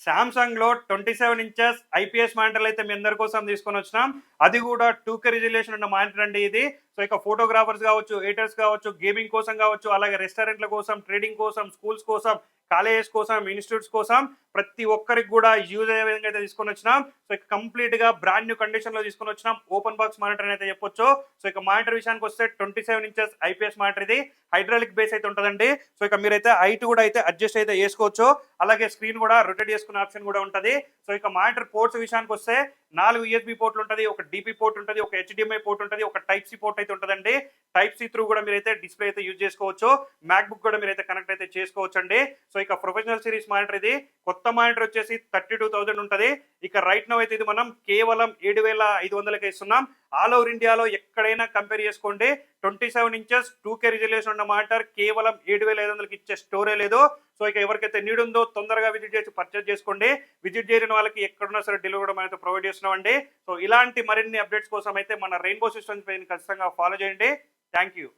Samsung లో 27 inches IPS మానిటర్లు అయితే మీ అందరి కోసం తీసుకొని వచ్చినాం. అది కూడా 2K రిజల్యూషన్ ఉన్న మానిటర్ అండి ఇది. సో ఇక ఫోటోగ్రాఫర్స్ కావచ్చు, ఎడిటర్స్ కావచ్చు, గేమింగ్ కోసం కావచ్చు, అలాగే రెస్టారెంట్ల కోసం, ట్రేడింగ్ కోసం, స్కూల్స్ కోసం, కాలేజెస్ కోసం, ఇన్స్టిట్యూట్స్ కోసం ప్రతి ఒక్కరికి కూడా యూజ్ అయ్యే విధంగా అయితే తీసుకొని వచ్చినాం. సో ఇక కంప్లీట్ గా బ్రాండ్ న్యూ కండిషన్ లో తీసుకొని వచ్చినాం. ఓపెన్ బాక్స్ మానిటర్ అయితే చెప్పొచ్చు. సో ఇక మానిటర్ విషయానికి వస్తే 27 ఇంచెస్ ఐపీఎస్ మానిటర్ ఇది. హైడ్రాలిక్ బేస్ అయితే ఉంటుందండి. సో ఇక మీరైతే హైట్ కూడా అయితే అడ్జస్ట్ అయితే చేసుకోవచ్చు. అలాగే స్క్రీన్ కూడా రొటేట్ చేసుకునే ఆప్షన్ కూడా ఉంటుంది. సో ఇక మానిటర్ పోర్ట్స్ విషయానికి వస్తే 4 యూఎస్బి పోర్ట్లు ఉంటుంది, ఒక డిపి పోర్ట్ ఉంటుంది, ఒక హెచ్డిఎంఐ పోర్ట్ ఉంటుంది, ఒక టైప్ సి పోర్ట్ అయితే ఉంటుందండి. టైప్ సి త్రూ కూడా మీరైతే డిస్ప్లే అయితే యూజ్ చేసుకోవచ్చు. మ్యాక్ బుక్ కూడా మీరైతే కనెక్ట్ అయితే చేసుకోవచ్చు అండి. సో ఇక ప్రొఫెషనల్ సిరీస్ మానిటర్ ఇది. కొత్త మానిటర్ వచ్చేసి 32,000 ఉంటుంది. ఇక రైట్ నౌ అయితే ఇది మనం కేవలం 7,500కి ఇస్తున్నాం. ఆల్ ఓవర్ ఇండియాలో ఎక్కడైనా కంపేర్ చేసుకోండి, 27 ఇంచెస్ 2K రిజల్యూషన్ ఉన్న మానిటర్ కేవలం 7,500కి ఇచ్చే స్టోరే లేదు. సో ఇక ఎవరికైతే నీడ్ ఉందో తొందరగా విజిట్ చేసి పర్చేస్ చేసుకోండి. విజిట్ చేయని వాళ్ళకి ఎక్కడున్నా సరే డెలివరీ కూడా మనం ప్రొవైడ్ చేస్తున్నామండి. సో ఇలాంటి మరిన్ని అప్డేట్స్ కోసం అయితే మన రెయిన్బో సిస్టమ్స్ పైన ఖచ్చితంగా ఫాలో చేయండి. Thank you.